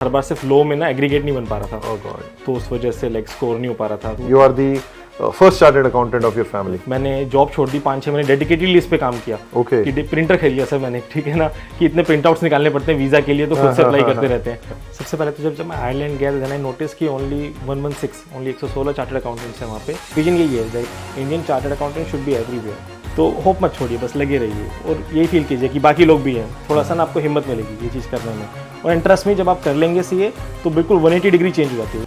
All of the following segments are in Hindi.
हर बार सिर्फ लो में ना एग्रीगेट नहीं बन पा रहा था। तो उस वजह से लाइक स्कोर नहीं हो पा रहा था। You are the first chartered accountant of your family. मैंने जॉब छोड़ दी, 5-6 महीने डेडिकेटली इस पे काम किया। ओके। कि प्रिंटर खरीद लिया सर मैंने, ठीक है ना, कि इतने प्रिंट आउट्स निकालने पड़ते हैं वीजा के लिए, तो खुद से अप्लाई करते रहते हैं। सबसे पहले तो जब मैं आयरलैंड गया देन आई नोटिस कि ओनली 116 चार्टर्ड अकाउंटेंट्स हैं वहाँ पे। विजन यही है that Indian chartered accountant should be everywhere. तो होप मत छोड़िए, बस लगे रहिए और यही फील कीजिए कि बाकी लोग भी हैं। थोड़ा सा ना आपको हिम्मत मिलेगी ये चीज़ करने में, और इंटरेस्ट में जब आप कर लेंगे सीए तो बिल्कुल 180 डिग्री चेंज हो जाती है।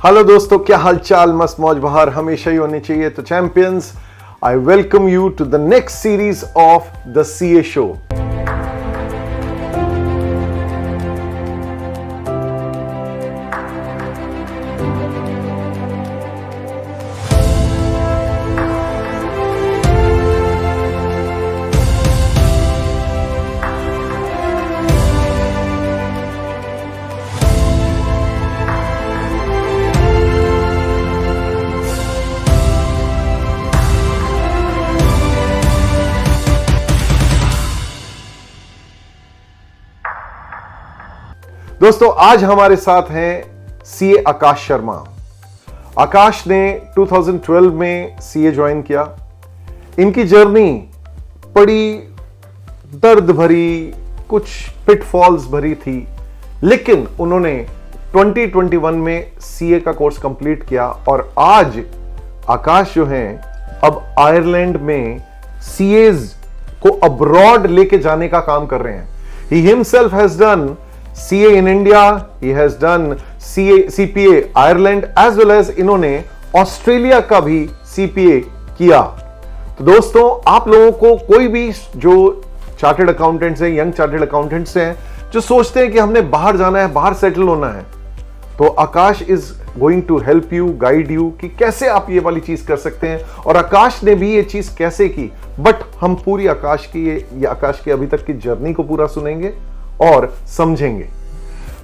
हेलो दोस्तों, क्या हाल चाल? मस्त मौज बहार हमेशा ही होनी चाहिए। तो champions, I welcome you to the next series of the CA show. दोस्तों, आज हमारे साथ हैं सीए आकाश शर्मा। आकाश ने 2012 में सीए ज्वाइन किया। इनकी जर्नी बड़ी दर्द भरी, कुछ पिटफॉल्स भरी थी, लेकिन उन्होंने 2021 में सीए का कोर्स कंप्लीट किया और आज आकाश जो हैं अब आयरलैंड में सीएज को अब्रॉड लेके जाने का काम कर रहे हैं। He himself has done CA in India, he has done CPA Ireland as well as इन्होंने ऑस्ट्रेलिया का भी CPA किया। तो दोस्तों, आप लोगों को कोई भी जो चार्टर्ड अकाउंटेंट्स हैं, यंग चार्टर्ड अकाउंटेंट्स हैं, जो सोचते हैं कि हमने बाहर जाना है, बाहर सेटल होना है, तो Akash is going to help you, guide you कि कैसे आप ये वाली चीज कर सकते हैं। और आकाश ने भी ये चीज कैसे की, बट हम पूरी आकाश की ये आकाश की अभी तक की जर्नी को पूरा सुनेंगे और समझेंगे।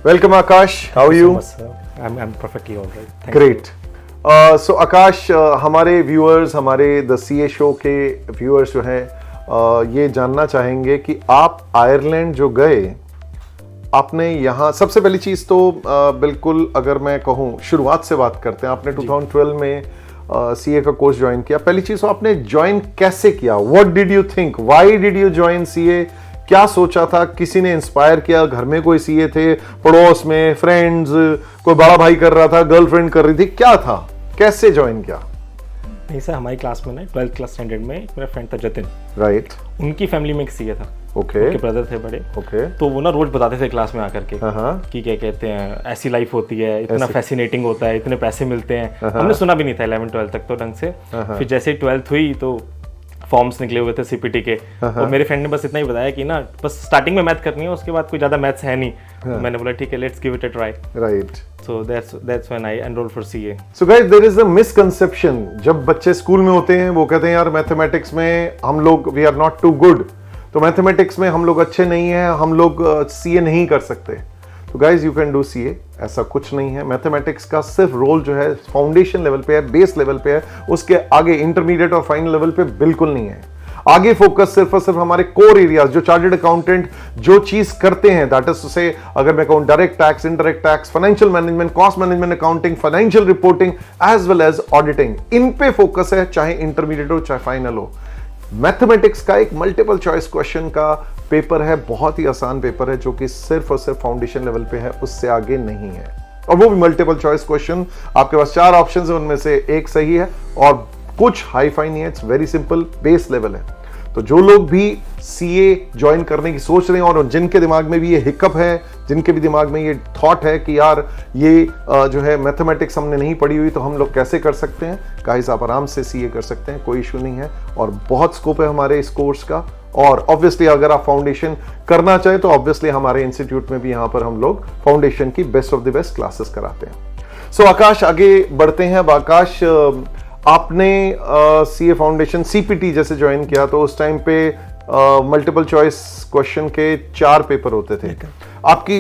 Welcome Akash, how are you? I am perfectly alright. Great. So Akash, हमारे व्यूअर्स, हमारे द सीए शो के व्यूअर्स जो हैं ये जानना चाहेंगे कि आप आयरलैंड जो गए, आपने यहाँ सबसे पहली चीज तो बिल्कुल अगर मैं कहूँ शुरुआत से बात करते हैं। आपने 2012 में सीए का कोर्स ज्वाइन किया। पहली चीज तो आपने ज्वाइन कैसे किया? What did you think, why did you join CA? क्या सोचा था? किसी ने इंस्पायर किया? घर में कोई सीए थे, पड़ोस में फ्रेंड्स, कोई बड़ा भाई कर रहा था, गर्लफ्रेंड कर रही थी, क्या था? कैसे ज्वाइन किया? नहीं सर, हमारी क्लास में ना 12th क्लास स्टैंडर्ड में मेरा फ्रेंड था जतिन। राइट। उनकी फैमिली में एक सीए था। ओके। उनके ब्रदर थे बड़े। ओके। तो वो ना रोज बताते थे क्लास में आकर के कि क्या कहते हैं, ऐसी लाइफ होती है, इतना फैसिनेटिंग होता है, इतने पैसे मिलते हैं। हमने सुना भी नहीं था 11-12 तक तो ढंग से। फिर जैसे ही 12th हुई तो फॉर्म्स निकले हुए थे सीपीटी के, और मेरे फ्रेंड ने बस इतना ही बताया कि ना बस स्टार्टिंग में मैथ करनी है, उसके बाद कोई ज्यादा मैथ्स है नहीं। तो मैंने बोला ठीक है, let's give it a try. Right. So that's when I enroll for CA. So guys, there is a misconception. जब बच्चे स्कूल में होते हैं वो कहते हैं यार मैथमेटिक्स में हम लोग we are not too good, तो मैथमेटिक्स में हम लोग अच्छे नहीं हैं, हम लोग सीए नहीं कर सकते। तो guys, you can do CA, ऐसा कुछ नहीं है। मैथमेटिक्स का सिर्फ रोल जो है फाउंडेशन लेवल पे है, बेस लेवल पे है, उसके आगे इंटरमीडिएट और फाइनल लेवल पे बिल्कुल नहीं है। आगे फोकस सिर्फ और सिर्फ हमारे कोर एरियाज, जो चार्टर्ड अकाउंटेंट जो चीज करते हैं, दैट इज टू से अगर मैं कहूं direct tax, indirect tax, financial management, cost management, accounting, financial reporting as well as auditing, इन पे फोकस है, चाहे इंटरमीडिएट हो चाहे फाइनल हो। मैथमेटिक्स का एक मल्टीपल चॉइस क्वेश्चन का पेपर है, बहुत ही आसान पेपर है, जो कि सिर्फ और सिर्फ फाउंडेशन लेवल पे है, उससे आगे नहीं है। और वो भी मल्टीपल चॉइस क्वेश्चन, आपके पास 4 ऑप्शंस है, उनमें से एक सही है और कुछ हाई फाई नहीं है, it's very simple, base level है। तो जो लोग भी सीए ज्वाइन करने की सोच रहे हैं और जिनके दिमाग में भी ये हिकअप है, जिनके भी दिमाग में ये थॉट है कि यार ये जो है मैथमेटिक्स हमने नहीं पढ़ी हुई, तो हम लोग कैसे कर सकते हैं, गाइस आप आराम से सीए कर सकते हैं, कोई इशू नहीं है और बहुत स्कोप है हमारे इस कोर्स का। और ऑब्वियसली अगर आप फाउंडेशन करना चाहें तो ऑब्वियसली हमारे इंस्टीट्यूट में भी यहाँ पर हम लोग फाउंडेशन की best of the best classes कराते हैं। सो आकाश, आगे बढ़ते हैं। अब आकाश, आपने सीए फाउंडेशन सीपीटी जैसे ज्वाइन किया तो उस टाइम पे मल्टीपल चॉइस क्वेश्चन के 4 पेपर होते थे। आपकी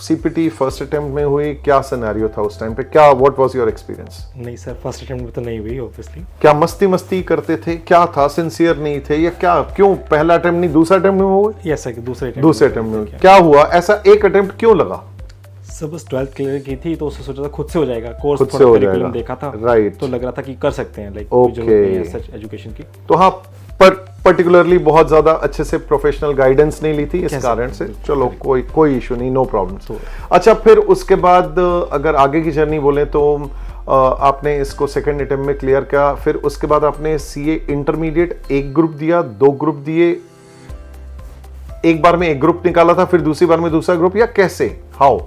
सीपीटी फर्स्ट अटेम्प्ट में हुई, क्या सिनेरियो था उस टाइम पे? क्या व्हाट वाज योर एक्सपीरियंस? नहीं सर, फर्स्ट अटेम्प्ट में तो नहीं हुई ऑब्वियसली। क्या मस्ती करते थे, क्या था, सिंसियर नहीं थे या क्या? क्यों पहला अटेम्प्ट नहीं दूसरा अटेम्प्ट में हुआ? यस सर, दूसरे अटेम्प्ट में क्या हुआ? ऐसा एक अटेम्प्ट क्यों लगा? सब बस 12th क्लियर की थी तो उससे सोचा था खुद से हो जाएगा, कोर्स खुद से थोड़ा हो करिकुलम जाएगा। देखा था, राइट। तो लग रहा था कि कर सकते हैं, लाइक Okay. जरूरत नहीं है सच एजुकेशन की। तो हाँ, पर्टिकुलरली बहुत ज्यादा अच्छे से प्रोफेशनल गाइडेंस नहीं ली थी इस कारण से, चलो कोई इशू नहीं, नो प्रॉब्लम। अच्छा, फिर उसके बाद अगर आगे की जर्नी बोले तो आपने इसको सेकंड अटेम्प्ट में क्लियर किया, फिर उसके बाद आपने सीए इंटरमीडिएट एक ग्रुप दिया, 2 ग्रुप दिए, एक बार में एक ग्रुप निकाला था, फिर दूसरी बार में दूसरा ग्रुप, या कैसे, हाउ?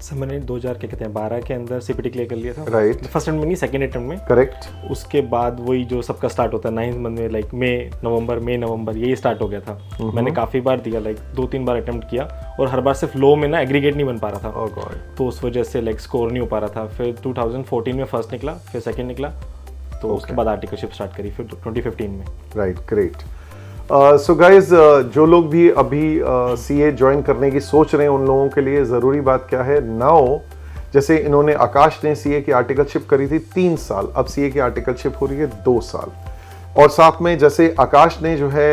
सर मैंने 2012 के अंदर सीपीटी क्लियर कर लिया था। राइट। फर्स्ट अटेम्प्ट में नहीं, सेकंड अटेम्प्ट में। करेक्ट। उसके बाद वही जो सबका स्टार्ट होता है 9th मंथ में, लाइक मई नवंबर यही स्टार्ट हो गया था। मैंने काफ़ी बार दिया, लाइक 2-3 बार अटेम्प्ट किया, और हर बार सिर्फ लो में ना एग्रीगेट नहीं बन पा रहा था। Oh God. तो उस वजह से लाइक स्कोर नहीं हो पा रहा था। फिर 2014 में फर्स्ट निकला, फिर सेकंड निकला, तो उसके बाद आर्टिकलशिप स्टार्ट करी फिर 2015 में। Right, great. सो गाइज, जो लोग भी अभी सीए ज्वाइन करने की सोच रहे हैं उन लोगों के लिए ज़रूरी बात क्या है, नाउ जैसे इन्होंने, आकाश ने सीए की आर्टिकलशिप करी थी 3 साल, अब सीए की आर्टिकलशिप हो रही है 2 साल, और साथ में जैसे आकाश ने जो है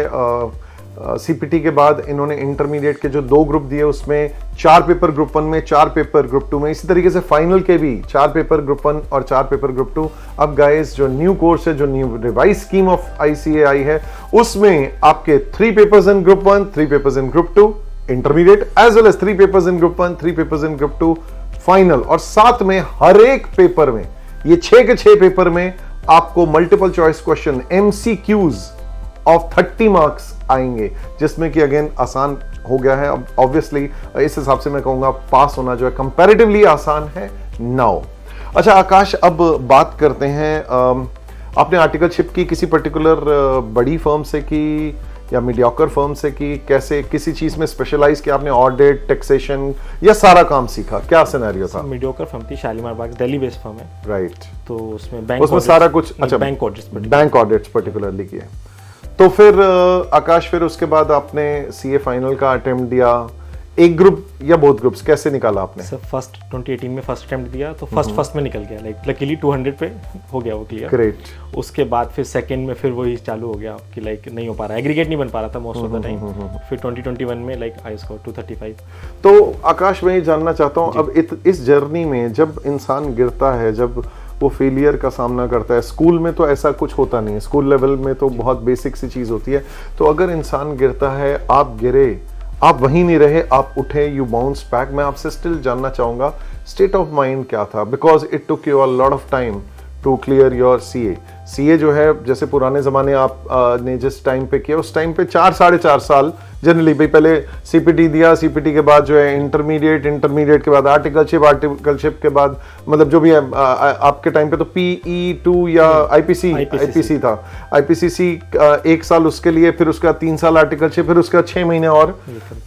सीपीटी के बाद इन्होंने इंटरमीडिएट के जो 2 ग्रुप दिए उसमें 4 पेपर ग्रुप 1 में, 4 पेपर ग्रुप 2 में, इसी तरीके से फाइनल के भी 4 पेपर ग्रुप 1 और 4 पेपर ग्रुप 2। अब गाइस जो न्यू कोर्स है, जो new revise scheme of ICAI है, उसमें आपके 3 papers in group 1, 3 papers in group 2 intermediate, as well as 3 papers in group 1, 3 papers in group 2 final, और साथ में हर एक पेपर में, ये 6 के 6 पेपर में आपको multiple choice question MCQs of 30 marks आएंगे, जिसमें कि अगेन आसान हो गया है अब ऑब्वियसली, इस हिसाब से मैं कहूंगा पास होना जो है कंपैरेटिवली आसान है नाउ। अच्छा आकाश, अब बात करते हैं, आपने आर्टिकलशिप की किसी पर्टिकुलर बड़ी फर्म से की या मीडियोकर फर्म से की, कैसे, किसी चीज में स्पेशलाइज किया आपने, ऑडिट, टैक्सेशन, या सारा काम सीखा, क्या सिनेरियो था? मीडियोकर फर्म थी, शालीमार बाग, दिल्ली बेस्ड फर्म है। राइट। तो उसमें बैंक, उसमें सारा कुछ, अच्छा बैंक ऑडिट्स पर्टिकुलरली किए। तो फिर आकाश, फिर उसके बाद आपने सीए फाइनल का अटेम्प्ट दिया, एक ग्रुप या बोथ ग्रुप्स, कैसे निकाला आपने? सर फर्स्ट 2018 में फर्स्ट अटेम्प्ट दिया, तो फर्स्ट में निकल गया, लाइक लकीली 200 पे हो गया वो क्लियर। ग्रेट। उसके बाद फिर सेकंड में फिर वही चालू हो गया कि लाइक नहीं हो पा रहा, एग्रीगेट नहीं बन पा रहा था मोस्ट ऑफ द टाइम। फिर 2021 में लाइक आई स्कोर 235। तो आकाश, मैं ये जानना चाहता हूँ, अब इस जर्नी में जब इंसान गिरता है, जब वो फेलियर का सामना करता है, स्कूल में तो ऐसा कुछ होता नहीं है, स्कूल लेवल में तो बहुत बेसिक सी चीज होती है, तो अगर इंसान गिरता है, आप गिरे, आप वहीं नहीं रहे, आप उठे, यू बाउंस बैक, मैं आपसे स्टिल जानना चाहूंगा स्टेट ऑफ माइंड क्या था, because it took you a lot of time to clear your CA जो है, जैसे पुराने जमाने आप ने जिस टाइम पे किया, उस टाइम पे 4-4.5 साल जनरली, भाई पहले सीपीटी दिया, सीपीटी के बाद जो है इंटरमीडिएट के बाद आर्टिकलशिप के बाद, मतलब जो भी है आपके टाइम पे तो PE2 या आईपीसी था, आईपीसीसी 1 साल उसके लिए, फिर उसका 3 साल आर्टिकलशिप, फिर उसका 6 महीने और,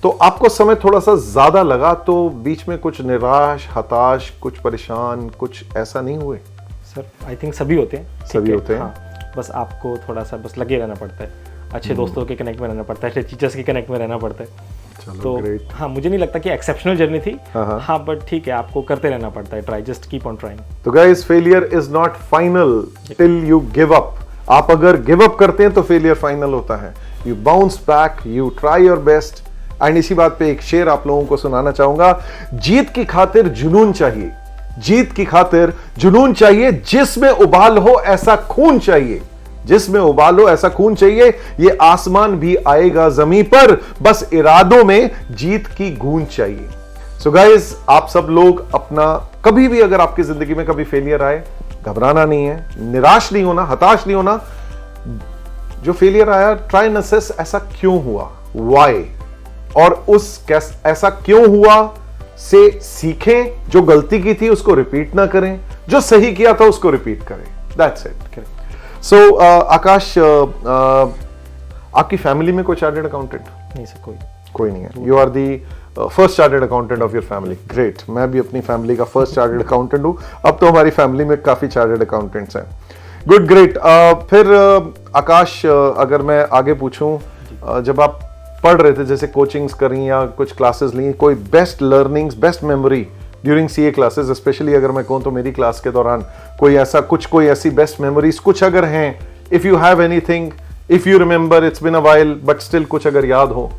तो आपको समय थोड़ा सा ज्यादा लगा, तो बीच में कुछ निराश, हताश, कुछ परेशान, कुछ ऐसा नहीं हुए? सर आई थिंक सभी होते हैं, सभी होते हैं। हाँ, बस आपको थोड़ा सा बस लगे रहना पड़ता है, अच्छे दोस्तों के कनेक्ट में रहना पड़ता है, अच्छे टीचर्स के कनेक्ट में रहना पड़ता है। तो हाँ, मुझे नहीं लगता कि एक्सेप्शनल जर्नी थी, हाँ बट ठीक है, आपको करते रहना पड़ता है, try, just keep on trying. तो guys, failure is not final till you give up. आप अगर गिव अप करते हैं तो फेलियर फाइनल होता है। You bounce back, you try your best. And इसी बात पे एक शेर आप लोगों को सुनाना चाहूंगा, जीत की खातिर जुनून चाहिए, जीत की खातिर जुनून चाहिए, जिसमें उबाल हो ऐसा खून चाहिए, जिसमें उबाल हो ऐसा खून चाहिए, ये आसमान भी आएगा जमीन पर, बस इरादों में जीत की गूंज चाहिए। सो गाइस, आप सब लोग अपना, कभी भी अगर आपकी जिंदगी में कभी फेलियर आए, घबराना नहीं है, निराश नहीं होना, हताश नहीं होना। जो फेलियर आया, ट्राई एंड असेस ऐसा क्यों हुआ, व्हाई, और ऐसा क्यों हुआ से सीखें, जो गलती की थी उसको रिपीट ना करें, जो सही किया था उसको रिपीट करें, दैट्स इट। सो आकाश, आपकी फैमिली में कोई चार्टर्ड अकाउंटेंट? नहीं सर, कोई नहीं है। You are the first chartered accountant of your family. Great. मैं भी अपनी फैमिली का फर्स्ट चार्टर्ड अकाउंटेंट हूं। अब तो हमारी फैमिली में काफी चार्टर्ड अकाउंटेंट्स हैं। Good, great. फिर आकाश, अगर मैं आगे पूछूं, जब आप पढ़ रहे थे, जैसे कोचिंग्स करी या कुछ क्लासेस ली, कोई best learnings, best memory during CA classes, specially अगर मैं कहूं तो मेरी क्लास के दौरान, कोई ऐसी बेस्ट मेमोरीज कुछ अगर हैं, if you have anything, if you remember, it's been a while but still कुछ अगर याद हो?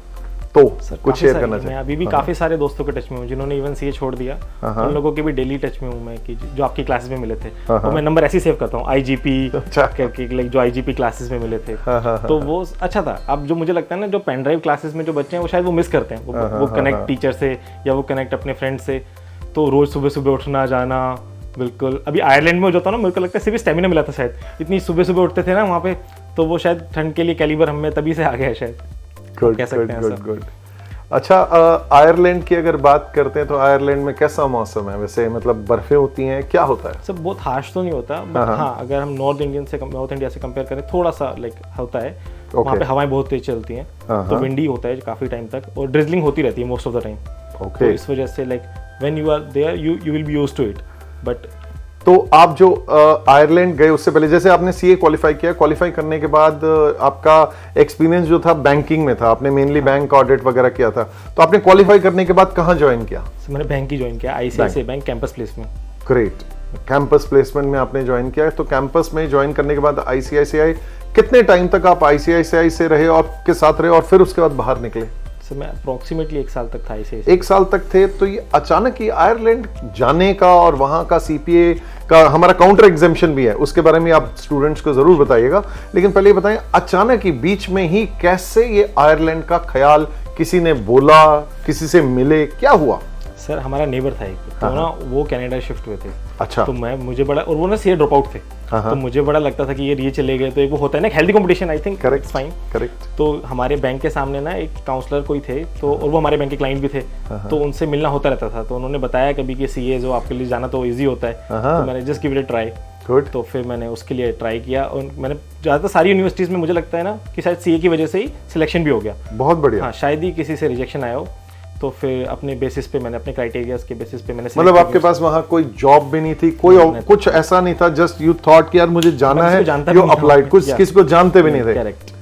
तो सर कुछ काफी शेयर सारे करना हैं। मैं चाहिए। अभी भी काफी सारे दोस्तों के टच में हूँ जिन्होंने इवन सीए छोड़ दिया, उन लोगों के भी डेली टच में हूँ मैं, कि जो आपकी क्लासेस में मिले थे, तो मैं नंबर ऐसे ही सेव करता हूँ IGP करके, लाइक जो IGP क्लासेस में मिले थे, तो वो अच्छा था। अब जो मुझे लगता है ना, जो पेन ड्राइव क्लासेस में जो बच्चे हैं वो शायद वो मिस करते हैं, वो कनेक्ट टीचर से या वो कनेक्ट अपने फ्रेंड से, तो रोज सुबह सुबह उठना जाना। बिल्कुल, अभी आयरलैंड में जो था ना, मेरे को लगता है सिर्फ स्टेमिना मिला था शायद, इतनी सुबह सुबह उठते थे ना वहाँ पे, तो वो शायद ठंड के लिए कैलिबर हमें तभी से आ गया है शायद, कह सकते हैं ऐसा। गुड। अच्छा, आयरलैंड की अगर बात करते हैं तो आयरलैंड में कैसा मौसम है वैसे, मतलब बर्फें होती हैं, क्या होता है? सब बहुत हार्श तो नहीं होता, बट हाँ अगर हम नॉर्थ इंडिया से कंपेयर करें, थोड़ा सा लाइक होता है। वहाँ पे हवाएं बहुत तेज चलती हैं, तो विंडी होता है काफी टाइम तक, और ड्रिजलिंग होती रहती है मोस्ट ऑफ द टाइम। तो इस वजह से like when you are there you will be used to it. But तो आप जो आयरलैंड गए उससे पहले, जैसे आपने सीए क्वालिफाई किया, क्वालिफाई करने के बाद आपका एक्सपीरियंस जो था बैंकिंग में था, आपने मेनली बैंक ऑडिट वगैरह किया था, तो आपने क्वालिफाई करने के बाद कहाँ ज्वाइन किया? मैंने बैंक ही ज्वाइन किया, ICICI bank campus placement. Great, campus placement में आपने ज्वाइन किया। तो कैंपस में ज्वाइन करने के बाद ICICI, कितने टाइम तक आप ICICI से रहे और के साथ रहे, और फिर उसके बाद बाहर निकले? मैं अप्रोक्सीमेटली 1 साल तक था ICICI। 1 साल तक थे, तो ये अचानक ही आयरलैंड जाने का और वहां का CPA का हमारा काउंटर एग्जेम्पशन भी है, उसके बारे में आप स्टूडेंट्स को जरूर बताइएगा, लेकिन पहले ये बताएं अचानक ही बीच में ही कैसे ये आयरलैंड का ख्याल, किसी ने बोला, किसी से मिले, क्या हुआ? सर हमारा नेबर था एक, तो ना वो कनाडा शिफ्ट हुए थे। अच्छा। तो मुझे बड़ा, और वो ना सीए ड्रॉप आउट थे, तो मुझे बड़ा लगता था कि ये चले गए, तो एक वो होता है ना healthy competition, I think correct, fine. Correct. तो हमारे बैंक के सामने ना एक काउंसलर कोई थे, तो और वो हमारे बैंक के क्लाइंट भी थे, तो उनसे मिलना होता रहता था। तो उन्होंने बताया कभी कि सीए जो आपके लिए जाना तो ईजी होता है, तो मैंने just give it a try. Good. तो फिर मैंने उसके लिए ट्राई किया, और मैंने ज़्यादातर सारी यूनिवर्सिटीज़ में मुझे लगता है ना कि शायद सीए की वजह से ही सिलेक्शन भी हो गया। बहुत बढ़िया। हाँ, शायद ही किसी से रिजेक्शन आया हो, तो फिर अपने बेसिस पे मैंने, अपने क्राइटेरियाज के बेसिस पे मैंने, मतलब आपके पास वहाँ कोई जॉब भी नहीं थी, कोई कुछ ऐसा नहीं था, जस्ट यू थॉट कि यार मुझे जाना है, यू अप्लाइड, कुछ किसी को जानते भी नहीं थे। करेक्ट।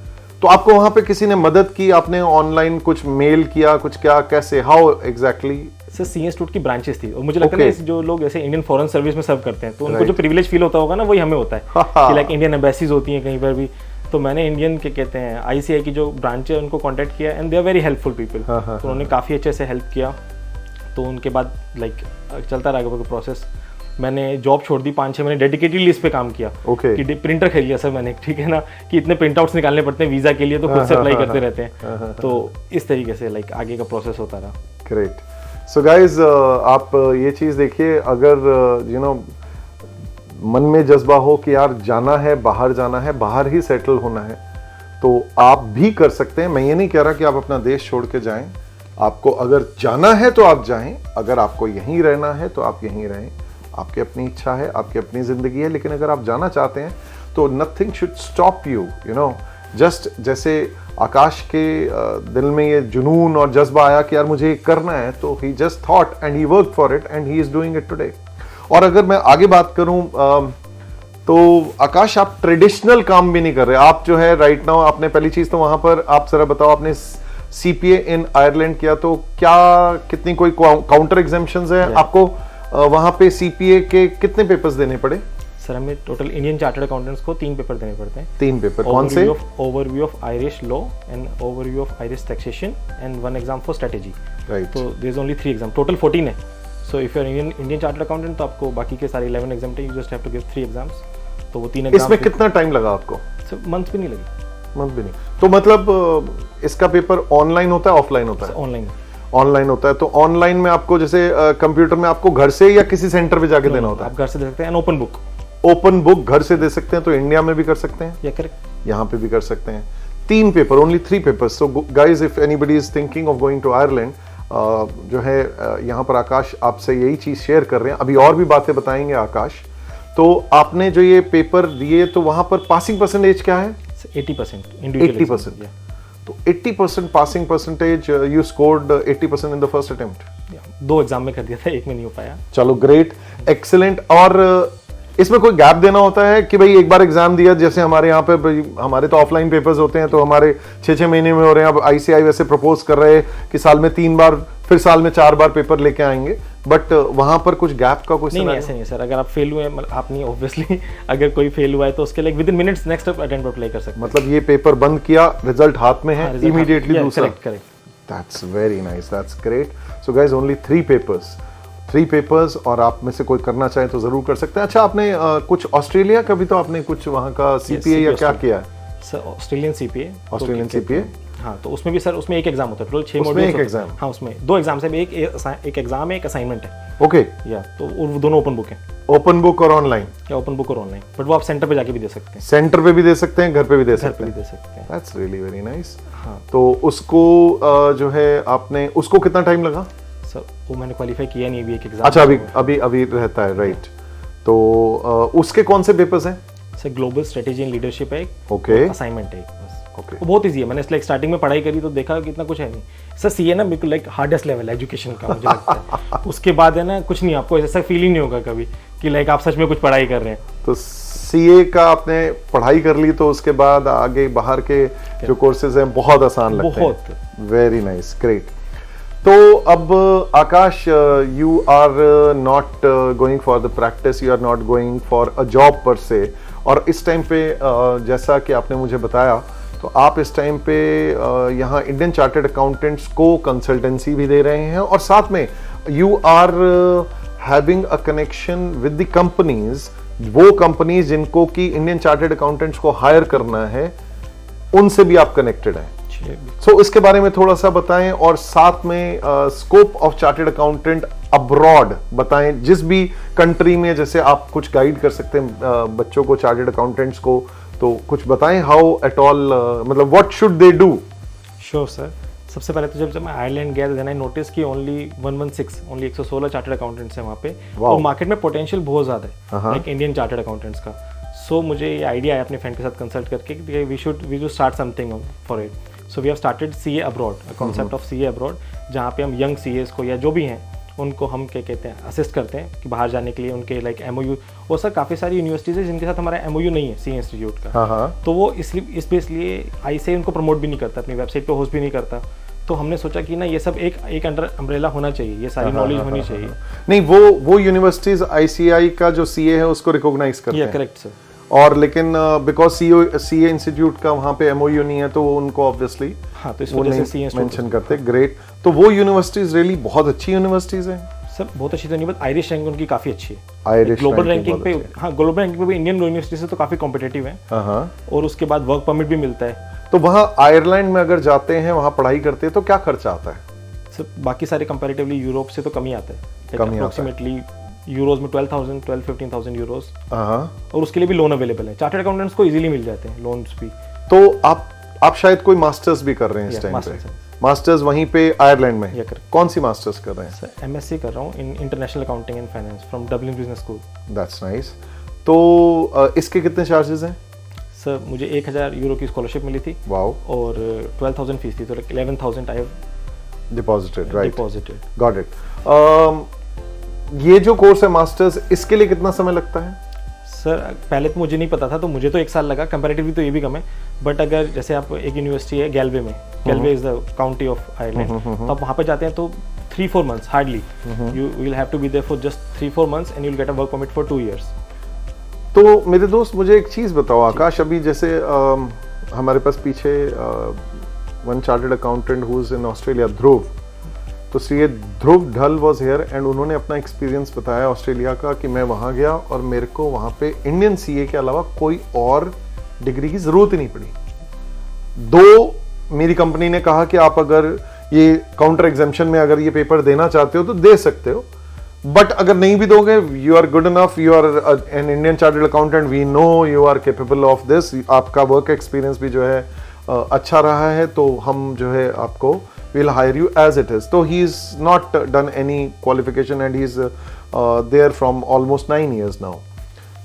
तो आपको वहाँ पे किसी ने मदद की, आपने ऑनलाइन कुछ मेल किया, कुछ क्या, कैसे, how exactly? Sir CA institute की ब्रांचेस थी, और मुझे लगता है जो लोग जैसे इंडियन फॉरेन सर्विस में सर्व करते हैं, तो उनको जो प्रिविलेज फील होता होगा ना, वही हमें होता है कि लाइक इंडियन एम्बेसीज होती हैं कहीं पर भी। तो मैंने इंडियन के कहते हैं ICI की जो ब्रांच है उनको कांटेक्ट किया, and they are very helpful people. तो उन्होंने काफ़ी अच्छे से हेल्प किया। तो उनके बाद लाइक चलता रहा प्रोसेस। मैंने जॉब छोड़ दी, 5-6 महीने डेडिकेटेडली इस पे काम किया। कि प्रिंटर खरीद लिया सर मैंने, ठीक है ना, कि इतने प्रिंट आउट्स निकालने पड़ते हैं वीज़ा के लिए, तो खुद से अप्लाई करते रहते हैं। तो इस तरीके से लाइक आगे का प्रोसेस होता रहा। ग्रेट। सो गाइज, आप ये चीज़ देखिए, अगर यू नो मन में जज्बा हो कि यार जाना है, बाहर ही सेटल होना है, तो आप भी कर सकते हैं। मैं ये नहीं कह रहा कि आप अपना देश छोड़ के जाएं। आपको अगर जाना है तो आप जाएं, अगर आपको यहीं रहना है तो आप यहीं रहें। आपकी अपनी इच्छा है, आपकी अपनी जिंदगी है, लेकिन अगर आप जाना चाहते हैं तो nothing should stop you, you know. Just जैसे आकाश के दिल में ये जुनून और जज्बा आया कि यार मुझे ये करना है, तो he just thought and he work for it and he is doing it today. और अगर मैं आगे बात करूं, तो आकाश आप ट्रेडिशनल काम भी नहीं कर रहे, आप जो है राइट नाउ, आपने पहली चीज तो वहां पर आप जरा बताओ, आपने CPA इन आयरलैंड किया, तो क्या कितनी कोई काउंटर एग्जेम्पशंस है आपको? वहां पे CPA के कितने पेपर्स देने पड़े? सर हमें टोटल इंडियन चार्टर्ड अकाउंटेंट्स को 3 पेपर देने पड़ते हैं। 3 पेपर कौन से? Overview of Irish law and overview of Irish taxation and 1 exam for strategy. Right. तो there is only 3 exam, total 14 है। So if you are Indian chartered accountant, तो आपको बाकी के सारे 11 एग्जाम थे, you just have to give 3 exams. तो वो 3 एग्जाम। इसमें कितना टाइम लगा आपको? सर मंथ भी नहीं लगी। मंथ भी नहीं? तो मतलब इसका पेपर ऑनलाइन होता है, ऑफलाइन होता है? ऑनलाइन। ऑनलाइन होता है। तो ऑनलाइन में आपको जैसे कंप्यूटर में आपको घर से या किसी सेंटर पे जाके देना होता है? आप घर से दे सकते हैं, ओपन बुक। ओपन बुक घर से दे सकते हैं, तो इंडिया में भी कर सकते हैं, या करेक्ट, यहाँ पे भी कर सकते हैं। 3 paper, only 3 papers. So guys, if anybody is thinking of going to Ireland, जो है यहाँ पर आकाश आपसे यही चीज शेयर कर रहे हैं। अभी और भी बातें बताएंगे आकाश। तो आपने जो ये पेपर दिए, तो वहां पर पासिंग परसेंटेज क्या है? 80%। 80%। तो 80% passing percentage, you scored 80% in the first attempt. 2 exam में कर दिया था, एक में नहीं हो पाया। चलो ग्रेट, एक्सीलेंट। और इसमें कोई गैप देना होता है कि भाई एक बार एग्जाम दिया, जैसे हमारे यहाँ पे हमारे तो ऑफलाइन पेपर्स होते हैं, तो हमारे 6-6 महीने में हो रहे हैं। अब ICI वैसे प्रपोज कर रहे हैं कि साल में 3 बार, फिर साल में 4 बार पेपर लेके आएंगे, बट वहां पर कुछ गैप का कुछ नहीं, ऐसे नहीं सर। अगर आप फेल हुए, आप नहीं ऑब्वियसली, अगर कोई फेल हुआ है तो उसके लिए with in minutes next attempt apply कर सकते हैं। मतलब ये पेपर बंद किया, रिजल्ट हाथ में है, इमीडिएटली दूसरा। Correct. That's very nice. That's great. So guys, only 3 papers और आप में से कोई करना चाहे तो जरूर कर सकते हैं. अच्छा, आपने कुछ ऑस्ट्रेलिया का भी तो आपने कुछ वहाँ का CPA या क्या किया है? Sir Australian CPA. Australian CPA. हाँ, तो उसमें भी सर उसमें एक एग्जाम होता है. टोटल 6 उसमें मॉड्यूल्स एक होते एग्जाम. हैं. हाँ, उसमें 2 एग्जाम्स है. एक एग्जाम है, एक असाइनमेंट है. ओके. या तो वो दोनों ओपन बुक है. ओपन बुक और ऑनलाइन? या ओपन बुक और ऑनलाइन, बट वो आप सेंटर पे जाके भी दे सकते हैं. सेंटर पे भी दे सकते हैं, घर पे भी दे घर सकते पे भी हैं. दे सकते हैं. That's really very nice. हाँ. तो उसको जो है आपने उसको कितना टाइम लगा? सर वो मैंने क्वालिफाई किया नहीं अभी, एक एग्जाम. अच्छा, अभी रहता है, राइट. तो उसके कौन से पेपर्स हैं? Sir global strategy and leadership है एक. ओके. असाइनमेंट है एक बस. ओके. वो बहुत इजी है. मैंने लाइक स्टार्टिंग में पढ़ाई करी तो देखा कि इतना कुछ है नहीं. सर सीए ना बिल्कुल लाइक हार्डेस्ट लेवल है एजुकेशन का, मुझे लगता है. उसके बाद है ना कुछ नहीं, आपको ऐसा फील ही नहीं होगा कभी कि लाइक आप सच में कुछ पढ़ाई कर रहे हैं. तो सीए का आपने पढ़ाई कर ली तो उसके बाद आगे बाहर के जो कोर्सेज हैं बहुत आसान लगते हैं. बहुत. Very nice, great. तो अब Akash, you are not going for the practice, you are not going for a job per se, और इस टाइम पे जैसा कि आपने मुझे बताया तो आप इस टाइम पे यहाँ इंडियन चार्टर्ड अकाउंटेंट्स को कंसल्टेंसी भी दे रहे हैं, और साथ में you are having a connection with the companies, वो कंपनीज जिनको कि इंडियन चार्टर्ड अकाउंटेंट्स को हायर करना है, उनसे भी आप कनेक्टेड हैं. सो इसके बारे में थोड़ा सा बताएं, और साथ में scope of chartered accountant abroad बताएं, जिस भी कंट्री में जैसे आप कुछ गाइड कर सकते हैं बच्चों को, चार्टर्ड अकाउंटेंट्स को, तो कुछ बताएं हाउ एट ऑल, मतलब what should they do. Sure sir. सबसे पहले तो जब मैं आयरलैंड गया देन आई नोटिस कि ओनली 116 चार्टर्ड अकाउंटेंट्स हैं वहाँ पे, और मार्केट में पोटेंशियल बहुत ज़्यादा है लाइक इंडियन चार्टर्ड अकाउंटेंट्स का. सो मुझे ये आइडिया आया अपने फ्रेंड के साथ कंसल्ट करके कि we should start something for it. So we have started CA abroad, a concept of CA abroad, जहाँ पे हम यंग CAs को या जो भी हैं उनको हम क्या कहते हैं असिस्ट करते हैं कि बाहर जाने के लिए उनके लाइक MOU. वो सर काफ़ी सारी यूनिवर्सिटीज़ है जिनके साथ हमारा MOU नहीं है CA इंस्टीट्यूट का. तो वो इसलिए ICAI उनको प्रमोट भी नहीं करता, अपनी वेबसाइट पे होस्ट भी नहीं करता. तो हमने सोचा कि ना ये सब एक अंडर अम्ब्रेला होना चाहिए, ये सारी नॉलेज होनी चाहिए. नहीं, वो यूनिवर्सिटीज ICAI का जो CA है उसको रिकॉग्नाइज करते हैं. Correct sir. और लेकिन बिकॉज CA इंस्टीट्यूट का वहाँ पे MOU नहीं है तो वो उनको ऑब्वियसली हाँ, तो इस वजह से CA मेंशन करते. ग्रेट. तो वो यूनिवर्सिटीज रियली बहुत अच्छी यूनिवर्सिटीज हैं सर. बहुत अच्छी तो नहीं, बट आयरिश रैंकिंग उनकी काफ़ी अच्छी है. आयरिश ग्लोबल रैंकिंग पे, हाँ ग्लोबल रैंकिंग पे भी इंडियन यूनिवर्सिटी से तो काफ़ी कॉम्पिटेटिव है. और उसके बाद वर्क परमिट भी मिलता है. तो वहाँ आयरलैंड में अगर जाते हैं, वहाँ पढ़ाई करते हैं तो क्या खर्चा आता है? सर बाकी सारे कंपैरेटिवली यूरोप से तो कम ही आता है. अप्रोक्सीमेटली यूरोज में 12,000-15,000 यूरोज. और उसके लिए भी लोन अवेलेबल है. चार्टर्ड अकाउंटेंट्स को इजीली मिल जाते हैं लोन्स भी. तो आप शायद कोई मास्टर्स भी कर रहे हैं इस टाइम पे? मास्टर्स वहीं पे आयरलैंड में? कौन सी मास्टर्स कर रहे हैं? सर MSc कर रहा हूँ in international accounting and finance from Dublin business school. That's nice. तो इसके कितने चार्जेस हैं? सर मुझे 1,000 यूरो की स्कॉलरशिप मिली थी. वाओ. और 12,000 फीस थी, तो 11,000 I have deposited. Right, deposited. Got it. ये जो कोर्स है मास्टर्स, इसके लिए कितना समय लगता है? सर पहले तो मुझे नहीं पता था, तो मुझे तो 1 साल लगा. कंपैरेटिवली तो ये भी कम है, बट अगर जैसे आप एक यूनिवर्सिटी है गैल्वे में, Galway is the county of Ireland, तो आप वहाँ पे जाते हैं तो 3-4 months hardly you will have to be there for just 3-4 months and you will get a work permit for 2 years. तो मेरे दोस्त मुझे एक चीज़ बताओ आकाश, अभी जैसे हमारे पास पीछे one chartered accountant who is in Australia, Dhruv. तो श्री ध्रुव ढल वॉज हेयर एंड उन्होंने अपना एक्सपीरियंस बताया ऑस्ट्रेलिया का कि मैं वहाँ गया और मेरे को वहाँ पे इंडियन CA के अलावा कोई और डिग्री की ज़रूरत ही नहीं पड़ी. 2 मेरी कंपनी ने कहा कि आप अगर ये काउंटर एग्जाम्शन में अगर ये पेपर देना चाहते हो तो दे सकते हो, बट अगर नहीं भी दोगे, you are good enough, you are an Indian chartered accountant, we know you are capable of this, आपका वर्क एक्सपीरियंस भी जो है अच्छा रहा है, तो हम जो है आपको we'll hire you as it is. So he's not done any qualification and he's there from almost 9 years now.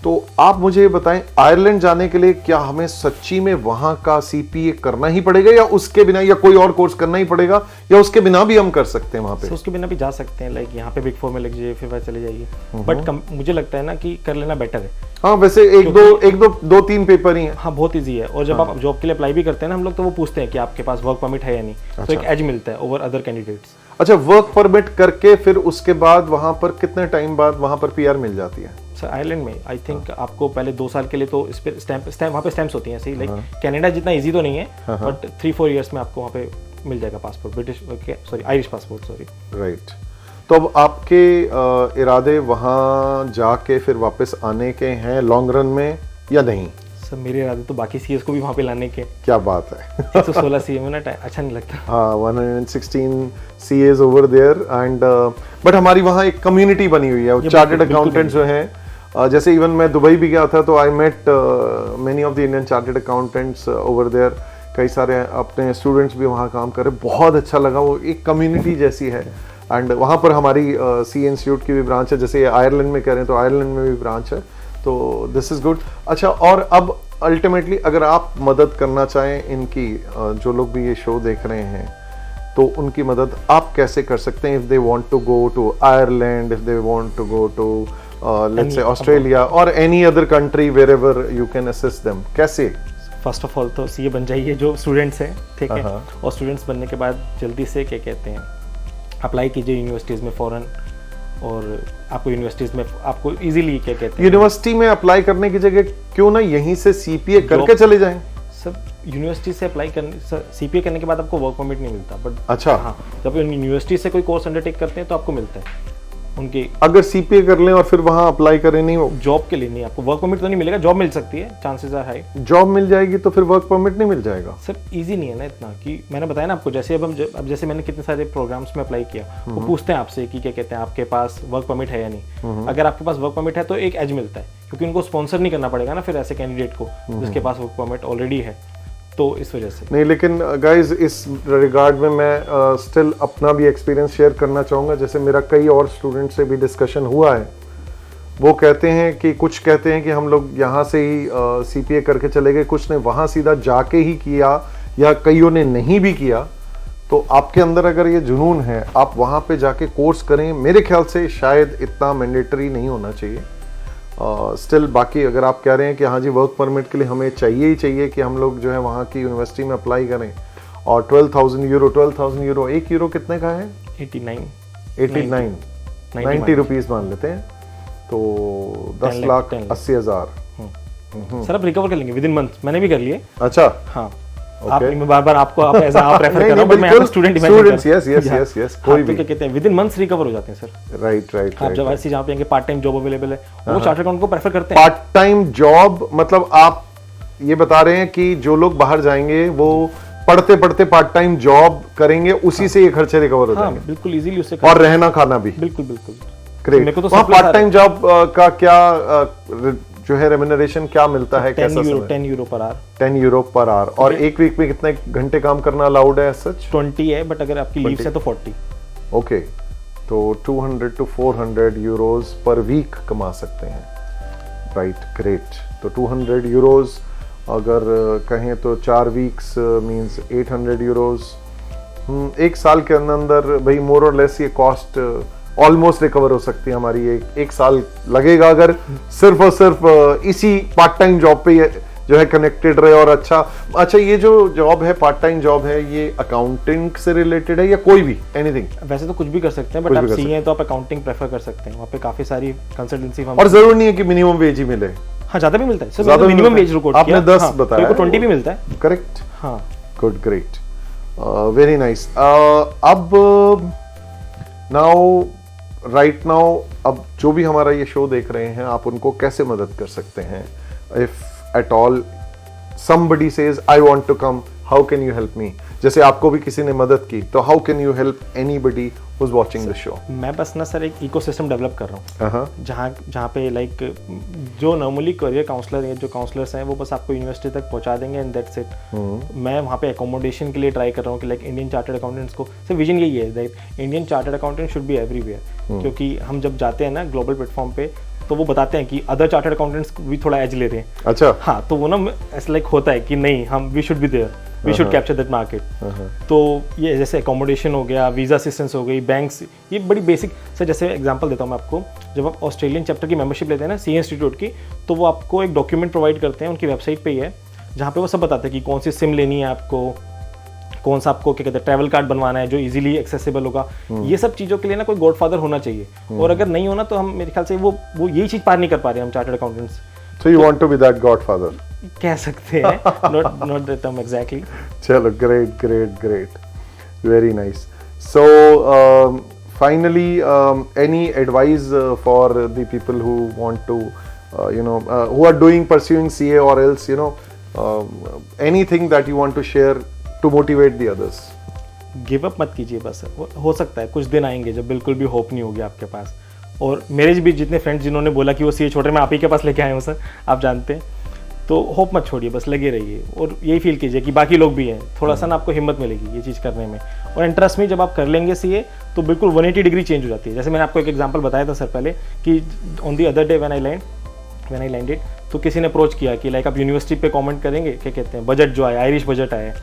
तो आप मुझे बताएं, आयरलैंड जाने के लिए क्या हमें सच्ची में वहां का CPA करना ही पड़ेगा, या उसके बिना, या कोई और कोर्स करना ही पड़ेगा, या उसके बिना भी हम कर सकते हैं वहां पे? उसके बिना भी जा सकते हैं, लाइक यहाँ पे बिग 4 में लग जाइए फिर वह चले जाइए, बट मुझे लगता है ना कि कर लेना बेटर है. हाँ, वैसे एक दो 3 पेपर ही हैं. हाँ, बहुत इजी है. और जब आप जॉब के लिए अप्लाई भी करते हैं ना हम लोग, तो वो पूछते हैं कि आपके पास वर्क परमिट है या नहीं. तो एक एज मिलता है ओवर अदर कैंडिडेट्स. अच्छा, वर्क परमिट करके फिर उसके बाद वहां पर कितने टाइम बाद वहां पर PR मिल जाती है? सर आयरलैंड में आई थिंक आपको पहले 2 साल के लिए तो इस पे स्टैम्प वहाँ पे स्टैम्प्स होती हैं. सही, लाइक कनाडा जितना इजी तो नहीं है, बट 3-4 years में आपको वहाँ पे मिल जाएगा passport, British sorry Irish passport sorry. Right. तो अब आपके इरादे वहाँ जाके फिर वापस आने के हैं लॉन्ग रन में या नहीं? सर मेरे इरादे तो बाकी सीएस को भी वहाँ पे लाने के। क्या बात है। 116 सीए में ना अच्छा नहीं लगता। हाँ, 116 CAs over there and but हमारी वहाँ एक कम्युनिटी बनी हुई है, चार्टर्ड अकाउंटेंट्स जो हैं। जैसे इवन मैं दुबई भी गया था तो I met many of the Indian chartered accountants over there. कई सारे अपने स्टूडेंट्स भी वहाँ काम कर रहे, बहुत अच्छा लगा। वो एक कम्युनिटी जैसी है एंड वहाँ पर हमारी CA इंस्टीट्यूट की भी ब्रांच है, जैसे आयरलैंड में कह रहे हैं तो आयरलैंड में भी ब्रांच है, तो दिस इज गुड। अच्छा, और अब अल्टीमेटली अगर आप मदद करना चाहें इनकी, जो लोग भी ये शो देख रहे हैं, तो उनकी मदद आप कैसे कर सकते हैं? If they want to go to Ireland, if they want to go to let's say Australia और any other country wherever you can assist them, कैसे? फर्स्ट ऑफ ऑल तो सीए बन जाइए जो स्टूडेंट्स हैं, ठीक है। और स्टूडेंट्स बनने के बाद जल्दी से क्या कहते हैं अप्लाई कीजिए यूनिवर्सिटीज़ में फ़ौरन, और आपको यूनिवर्सिटीज़ में आपको इजीली क्या कहते हैं यूनिवर्सिटी में अप्लाई करने की जगह क्यों ना यहीं से CPA करके चले जाएं? सब यूनिवर्सिटी से अप्लाई करने, CPA करने के बाद आपको वर्क परमिट नहीं मिलता, बट अच्छा हाँ, जब यूनिवर्सिटी से कोई कोर्स अंडरटेक करते हैं तो आपको मिलता है उनके। अगर CPA कर लें और फिर वहां अप्लाई करें, नहीं हो जॉब के लिए नहीं, आपको वर्क परमिट तो नहीं मिलेगा, जॉब मिल सकती है, चांसेस आर हाई। जॉब मिल जाएगी तो फिर वर्क परमिट नहीं मिल जाएगा? सर इजी नहीं है ना इतना, कि मैंने बताया ना आपको, जैसे अब जैसे मैंने कितने सारे प्रोग्राम्स में अप्लाई किया, वो पूछते हैं आपसे कि क्या कहते हैं आपके पास वर्क परमिट है या नहीं। अगर आपके पास वर्क परमिट है तो एक एज मिलता है, क्योंकि उनको स्पॉन्सर नहीं करना पड़ेगा ना फिर ऐसे कैंडिडेट को जिसके पास वर्क परमिट ऑलरेडी है, तो इस वजह से नहीं। लेकिन गाइज इस रिगार्ड में मैं स्टिल अपना भी एक्सपीरियंस शेयर करना चाहूँगा। जैसे मेरा कई और स्टूडेंट से भी डिस्कशन हुआ है, वो कहते हैं कि कुछ कहते हैं कि हम लोग यहाँ से ही CPA करके चले गए, कुछ ने वहाँ सीधा जाके ही किया, या कईयों ने नहीं भी किया। तो आपके अंदर अगर ये जुनून है, आप वहाँ पे जाके कोर्स करें। मेरे ख्याल से शायद इतना मैंडेटरी नहीं होना चाहिए। स्टिल बाकी अगर आप कह रहे हैं कि हाँ जी वर्क परमिट के लिए हमें चाहिए ही चाहिए कि हम लोग जो है वहाँ की यूनिवर्सिटी में अप्लाई करें, और 12,000 यूरो, 1 यूरो कितने का है? 90 रुपीज़ मान लेते हैं, तो 10,80,000। सर आप रिकवर कर लेंगे विद इन मंथ, मैंने भी कर लिए। अच्छा, हाँ। आप बार-बार आपको आप एज आप रेफर कर रहा हूं, बट मैं एज स्टूडेंट यस कोई भी क्या कहते हैं विद इन मंथ्स रिकवर हो जाते हैं सर। राइट। आप जब ऐसी जहां पे पार्ट टाइम जॉब अवेलेबल है, वो चार्टर्ड अकाउंट को प्रेफर करते हैं। पार्ट टाइम जॉब मतलब आप ये बता रहे हैं कि जो लोग बाहर जाएंगे वो पढ़ते पार्ट टाइम जॉब करेंगे, उसी से ये खर्चे रिकवर हो जाएंगे। बिल्कुल इजीली उससे, और रहना खाना भी बिल्कुल ग्रेट। वहाँ पार्ट टाइम जॉब का क्या जो है रेम्यूनरेशन क्या मिलता है? 10 euro per hour. 10 euro per hour. और एक वीक में कितने घंटे काम करना अलाउड है? सच 20 है, बट अगर आपकी लीव है तो 40। ओके, तो 200 to 400 यूरोज पर वीक कमा सकते हैं। Right, great. तो 200 यूरोज अगर कहें तो 4 वीक्स मींस 800 यूरोज। एक साल के अंदर भाई मोर और लेस ये कॉस्ट ऑलमोस्ट रिकवर हो सकती है हमारी। एक साल लगेगा अगर सिर्फ और सिर्फ इसी पार्ट टाइम जॉब पे जो है कनेक्टेड रहे। और अच्छा ये जो जॉब है पार्ट टाइम जॉब है, ये अकाउंटिंग से रिलेटेड है या कोई भी एनीथिंग? वैसे तो कुछ भी कर सकते हैं, बट आप सीए हैं तो आप अकाउंटिंग प्रेफर कर सकते हैं। वहाँ पे काफी सारी कंसल्टेंसी फर्म, और जरूर नहीं है कि मिनिमम वेज ही मिले। हाँ, ज्यादा भी मिलता है सर, मिनिमम वेज रिकॉर्ड आपने 10 बताया, 20 भी मिलता है। करेक्ट, हाँ, गुड, ग्रेट, वेरी नाइस। अब राइट नाउ अब जो भी हमारा ये शो देख रहे हैं, आप उनको कैसे मदद कर सकते हैं? If at all somebody says I want to come, how can you help me? जैसे आपको भी किसी ने मदद की, तो how can you help anybody who's watching the show? मैं बस ना सर एक इकोसिस्टम डेवलप कर रहा हूँ, जहाँ पे लाइक जो नॉर्मली करियर काउंसलर या जो काउंसलर्स हैं वो बस आपको यूनिवर्सिटी तक पहुँचा देंगे एंड दैट्स इट। मैं वहाँ पे एकोमोडेशन के लिए ट्राई कर रहा हूँ कि लाइक इंडियन चार्टर्ड अकाउंटेंट्स को, सर विजन यही है that Indian chartered accountant should be everywhere. क्योंकि हम जब जाते हैं ना ग्लोबल प्लेटफॉर्म पे, तो वो बताते हैं कि अदर चार्टर्ड अकाउंटेंट्स भी थोड़ा एज लेते हैं। अच्छा, हाँ, तो वो ना ऐसा लाइक होता है कि नहीं, हम we should be there, we should capture that market. तो ये जैसे एकोमोडेशन हो गया, वीज़ा असिस्टेंस हो गई, बैंक्स, ये बड़ी बेसिक। सर जैसे एग्जांपल देता हूँ मैं आपको, जब आप ऑस्ट्रेलियन चैप्टर की मेंबरशिप लेते हैं ना सीए इंस्टीट्यूट की, तो वो आपको एक डॉक्यूमेंट प्रोवाइड करते हैं, उनकी वेबसाइट पे ही है, जहाँ पे वो सब बताते हैं कि कौन सी सिम लेनी है आपको, कौन सा आपको क्या कहते हैं ट्रैवल कार्ड बनवाना है जो इजीली एक्सेसिबल होगा। ये सब चीज़ों के लिए ना कोई गॉडफादर होना चाहिए, और अगर नहीं होना तो हम मेरे ख्याल से वो यही चीज़ पार नहीं कर पा रहे हम chartered accountants. So you want to be that godfather? कह सकते हैं, not the term exactly. चलो, great. Very nice. So, finally, any advice for the people who want to, who are pursuing CA or else, anything that you want to share to motivate the others? Give up मत कीजिए बस। हो सकता है कुछ दिन आएंगे जब बिल्कुल भी होप नहीं होगी आपके पास। और मेरे भी जितने फ्रेंड्स जिन्होंने बोला कि वो सीए छोड़ रहे, मैं आप ही के पास लेके आया हूँ सर, आप जानते हैं। तो होप मत छोड़िए, बस लगे रहिए और यही फील कीजिए कि बाकी लोग भी हैं, थोड़ा सा ना आपको हिम्मत मिलेगी ये चीज़ करने में। और इंटरेस्ट में जब आप कर लेंगे सीए तो बिल्कुल 180 डिग्री चेंज हो जाती है। जैसे मैंने आपको एक एग्जांपल बताया था सर पहले कि on the other day when I landed, तो किसी ने अप्रोच किया कि लाइक आप यूनिवर्सिटी पे कमेंट करेंगे, क्या कहते हैं, बजट जो आया, आयरिश बजट आया।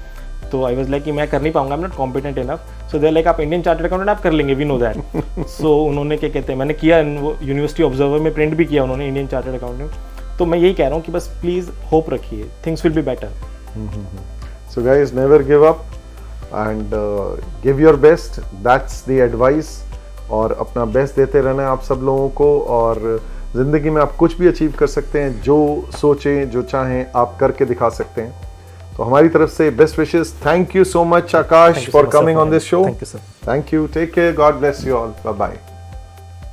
तो आई वाज लाइक कि मैं कर नहीं पाऊंगा, I am not competent enough. So they like आप इंडियन चार्टर्ड अकाउंटेंट आप कर लेंगे, वी नो दैट। सो उन्होंने क्या कहते हैं, मैंने किया, वो यूनिवर्सिटी ऑब्जर्वर में प्रिंट भी किया उन्होंने, इंडियन चार्टर्ड अकाउंटेंट। तो मैं यही कह रहा हूँ कि बस प्लीज़ होप रखिए, things will be better. So guys, never give up and give your best. That's the advice. और अपना बेस्ट देते रहना है आप सब लोगों को, और ज़िंदगी में आप कुछ भी अचीव कर सकते हैं, जो सोचें जो चाहें आप करके दिखा सकते हैं। तो हमारी तरफ से best wishes. Thank you so much Akash for coming on this show. Thank you sir. Thank you. Take care. God bless you all. Bye bye.